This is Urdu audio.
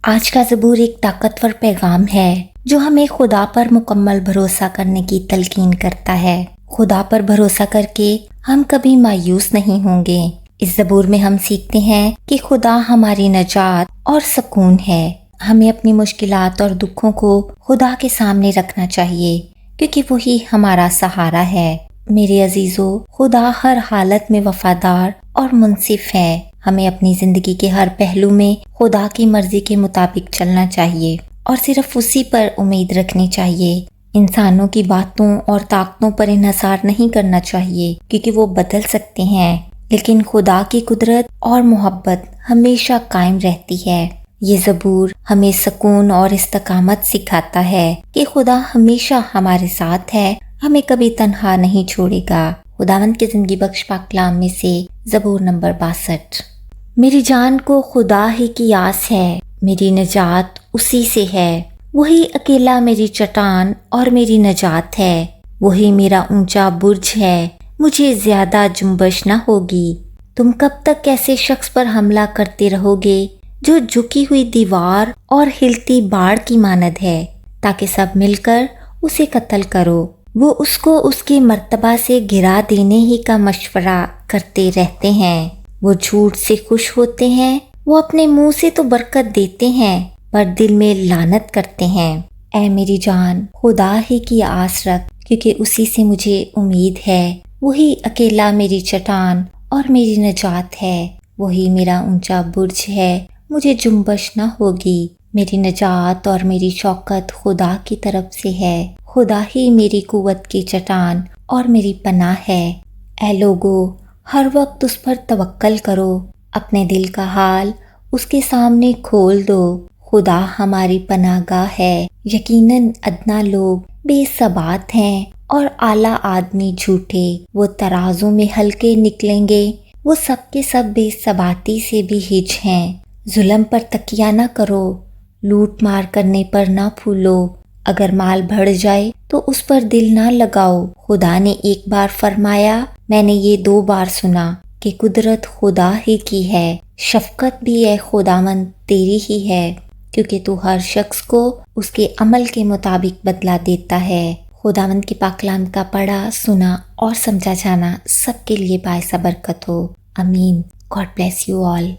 آج کا زبور ایک طاقتور پیغام ہے جو ہمیں خدا پر مکمل بھروسہ کرنے کی تلقین کرتا ہے۔ خدا پر بھروسہ کر کے ہم کبھی مایوس نہیں ہوں گے۔ اس زبور میں ہم سیکھتے ہیں کہ خدا ہماری نجات اور سکون ہے۔ ہمیں اپنی مشکلات اور دکھوں کو خدا کے سامنے رکھنا چاہیے کیونکہ وہی ہمارا سہارا ہے۔ میرے عزیزو، خدا ہر حالت میں وفادار اور منصف ہے۔ ہمیں اپنی زندگی کے ہر پہلو میں خدا کی مرضی کے مطابق چلنا چاہیے اور صرف اسی پر امید رکھنی چاہیے۔ انسانوں کی باتوں اور طاقتوں پر انحصار نہیں کرنا چاہیے کیونکہ وہ بدل سکتے ہیں، لیکن خدا کی قدرت اور محبت ہمیشہ قائم رہتی ہے۔ یہ زبور ہمیں سکون اور استقامت سکھاتا ہے کہ خدا ہمیشہ ہمارے ساتھ ہے، ہمیں کبھی تنہا نہیں چھوڑے گا۔ خداوند کے زندگی بخش پاک کلام میں سے زبور نمبر 62۔ میری جان کو خدا ہی کی آس ہے، میری نجات اسی سے ہے۔ وہی اکیلا میری چٹان اور میری نجات ہے، وہی میرا اونچا برج ہے، مجھے زیادہ جنبش نہ ہوگی۔ تم کب تک ایسے شخص پر حملہ کرتے رہو گے جو جھکی ہوئی دیوار اور ہلتی باڑ کی مانند ہے، تاکہ سب مل کر اسے قتل کرو۔ وہ اس کو اس کے مرتبہ سے گرا دینے ہی کا مشورہ کرتے رہتے ہیں۔ وہ جھوٹ سے خوش ہوتے ہیں، وہ اپنے منہ سے تو برکت دیتے ہیں پر دل میں لعنت کرتے ہیں۔ اے میری جان، خدا ہی کی آس رکھ کیونکہ اسی سے مجھے امید ہے۔ وہی اکیلا میری چٹان اور میری نجات ہے، وہی میرا اونچا برج ہے، مجھے جنبش نہ ہوگی۔ میری نجات اور میری شوکت خدا کی طرف سے ہے۔ خدا ہی میری قوت کی چٹان اور میری پناہ ہے۔ اے لوگو، ہر وقت اس پر توکل کرو، اپنے دل کا حال اس کے سامنے کھول دو۔ خدا ہماری پناہ گاہ ہے۔ یقیناً ادنا لوگ بے ثبات ہیں اور اعلیٰ آدمی جھوٹے۔ وہ ترازوں میں ہلکے نکلیں گے، وہ سب کے سب بے ثباتی سے بھی ہج ہیں۔ ظلم پر تکیہ نہ کرو، لوٹ مار کرنے پر نہ پھولو۔ اگر مال بڑھ جائے تو اس پر دل نہ لگاؤ۔ خدا نے ایک بار فرمایا، میں نے یہ 2 بار سنا کہ قدرت خدا ہی کی ہے، شفقت بھی اے خداوند تیری ہی ہے، کیونکہ تو ہر شخص کو اس کے عمل کے مطابق بدلہ دیتا ہے۔ خداوند کے پاک کلام کا پڑھا، سنا اور سمجھا جانا سب کے لیے باعث برکت ہو۔ آمین۔ God bless you all.